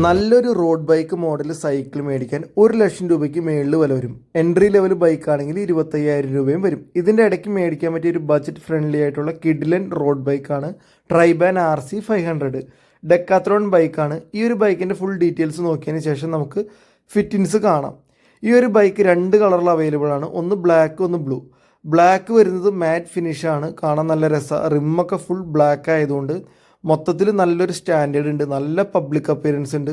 നല്ലൊരു road bike model cycle മേടിക്കാൻ 1,00,000 രൂപയ്ക്ക് മേളിൽ വില വരും. എൻട്രി ലെവൽ ബൈക്ക് ആണെങ്കിൽ 25,000 രൂപയും വരും. ഇതിൻ്റെ ഇടയ്ക്ക് മേടിക്കാൻ പറ്റിയ ഒരു ബജറ്റ് ഫ്രണ്ട്ലി ആയിട്ടുള്ള കിഡിലൻ റോഡ് ബൈക്കാണ് ട്രൈബാൻ RC 500. ഡെക്കാത്രോൺ ബൈക്കാണ്. ഈ ഒരു ബൈക്കിൻ്റെ ഫുൾ ഡീറ്റെയിൽസ് നോക്കിയതിന് ശേഷം നമുക്ക് ഫിറ്റിൻസ് കാണാം. ഈ ഒരു ബൈക്ക് 2 കളറിൽ അവൈലബിൾ ആണ്. ഒന്ന് ബ്ലാക്ക്, ഒന്ന് ബ്ലൂ. ബ്ലാക്ക് വരുന്നത് മാറ്റ് ഫിനിഷാണ്, കാണാൻ നല്ല രസമാണ്. റിമ്മൊക്കെ ഫുൾ ബ്ലാക്ക് ആയതുകൊണ്ട് മൊത്തത്തിൽ നല്ലൊരു സ്റ്റാൻഡേർഡ് ഉണ്ട്, നല്ല പബ്ലിക് അപ്പിയറൻസ് ഉണ്ട്,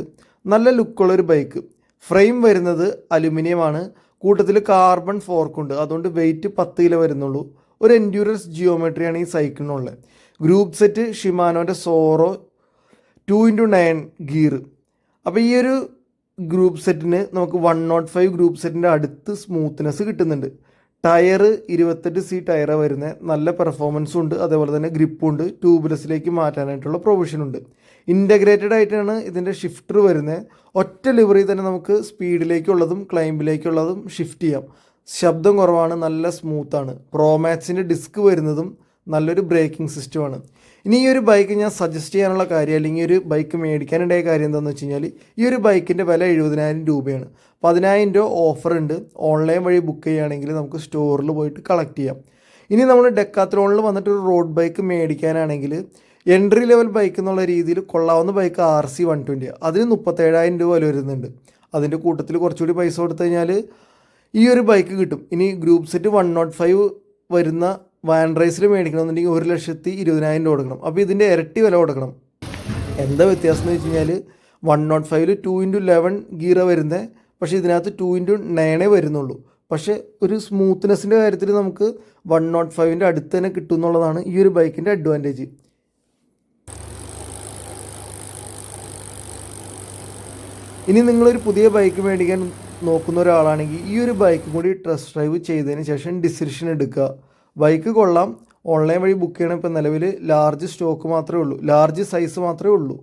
നല്ല ലുക്കുള്ളൊരു ബൈക്ക്. ഫ്രെയിം വരുന്നത് അലുമിനിയമാണ്, കൂട്ടത്തിൽ കാർബൺ ഫോർക്കുണ്ട്, അതുകൊണ്ട് വെയിറ്റ് 10 കിലോ വരുന്നുള്ളൂ. ഒരു എൻഡ്യൂറൻസ് ജിയോമെട്രിയാണ് ഈ സൈക്കിളിനുള്ളത്. ഗ്രൂപ്പ് സെറ്റ് ഷിമാനോൻ്റെ സോറോ 2x9 ഗിയർ. അപ്പോൾ ഈ ഒരു ഗ്രൂപ്പ് സെറ്റിന് നമുക്ക് 105 ഗ്രൂപ്പ് സെറ്റിൻ്റെ അടുത്ത് സ്മൂത്ത്നെസ് കിട്ടുന്നുണ്ട്. ടയർ 28C ടയറാണ് വരുന്നത്. നല്ല പെർഫോമൻസും ഉണ്ട്, അതേപോലെ തന്നെ ഗ്രിപ്പും ഉണ്ട്. ട്യൂബ്ലെസ്സിലേക്ക് മാറ്റാനായിട്ടുള്ള പ്രൊവിഷനുണ്ട്. ഇൻ്റഗ്രേറ്റഡ് ആയിട്ടാണ് ഇതിൻ്റെ ഷിഫ്റ്റർ വരുന്നത്. ഒറ്റ ലിവറിൽ തന്നെ നമുക്ക് സ്പീഡിലേക്കുള്ളതും ക്ലൈംബിലേക്കുള്ളതും ഷിഫ്റ്റ് ചെയ്യാം. ശബ്ദം കുറവാണ്, നല്ല സ്മൂത്താണ്. പ്രോമാക്സിൻ്റെ ഡിസ്ക് വരുന്നതും നല്ലൊരു ബ്രേക്കിംഗ് സിസ്റ്റമാണ്. ഇനി ഈ ഒരു ബൈക്ക് ഞാൻ സജസ്റ്റ് ചെയ്യാനുള്ള കാര്യം, അല്ലെങ്കിൽ ഒരു ബൈക്ക് മേടിക്കാനുണ്ടായ കാര്യം എന്താണെന്ന് വെച്ച് കഴിഞ്ഞാൽ, ഈ ഒരു ബൈക്കിൻ്റെ വില 70,000 രൂപയാണ്. 10,000 രൂപ ഓഫർ ഉണ്ട്. ഓൺലൈൻ വഴി ബുക്ക് ചെയ്യുകയാണെങ്കിൽ നമുക്ക് സ്റ്റോറിൽ പോയിട്ട് കളക്ട് ചെയ്യാം. ഇനി നമ്മൾ ഡെക്കാത്ലോണിൽ വന്നിട്ട് ഒരു റോഡ് ബൈക്ക് മേടിക്കാനാണെങ്കിൽ എൻട്രി ലെവൽ ബൈക്ക് എന്നുള്ള രീതിയിൽ കൊള്ളാവുന്ന ബൈക്ക് RC 120. അതിന് 37,000 രൂപ വില വരുന്നുണ്ട്. അതിൻ്റെ കൂട്ടത്തിൽ കുറച്ചുകൂടി പൈസ കൊടുത്തു കഴിഞ്ഞാൽ ഈ ഒരു ബൈക്ക് കിട്ടും. ഇനി ഗ്രൂപ്പ് സെറ്റ് 105 വരുന്ന വാൻ റൈസിൽ മേടിക്കണമെന്നുണ്ടെങ്കിൽ 1,20,000 രൂപ കൊടുക്കണം. അപ്പോൾ ഇതിൻ്റെ ഇരട്ടി വില കൊടുക്കണം. എന്താ വ്യത്യാസം എന്ന് വെച്ച് കഴിഞ്ഞാൽ 105 2x11 ഗിയറാണ് വരുന്നത്, പക്ഷേ ഇതിനകത്ത് 2x9 വരുന്നുള്ളൂ. പക്ഷേ ഒരു സ്മൂത്ത്നെസ്സിൻ്റെ കാര്യത്തിൽ നമുക്ക് 105ൻ്റെ അടുത്ത് തന്നെ കിട്ടും എന്നുള്ളതാണ് ഈ ഒരു ബൈക്കിൻ്റെ അഡ്വാൻറ്റേജ്. ഇനി നിങ്ങളൊരു പുതിയ ബൈക്ക് മേടിക്കാൻ നോക്കുന്ന ഒരാളാണെങ്കിൽ ഈ ഒരു ബൈക്ക് കൂടി ടെസ്റ്റ് ഡ്രൈവ് ചെയ്തതിന് ശേഷം ഡിസിഷൻ എടുക്കുക. ബൈക്ക് കൊള്ളാം. ഓൺലൈൻ വഴി ബുക്ക് ചെയ്യണം. ഇപ്പോൾ നിലവിൽ ലാർജ് സ്റ്റോക്ക് മാത്രമേ ഉള്ളൂ, ലാർജ് സൈസ് മാത്രമേ ഉള്ളൂ.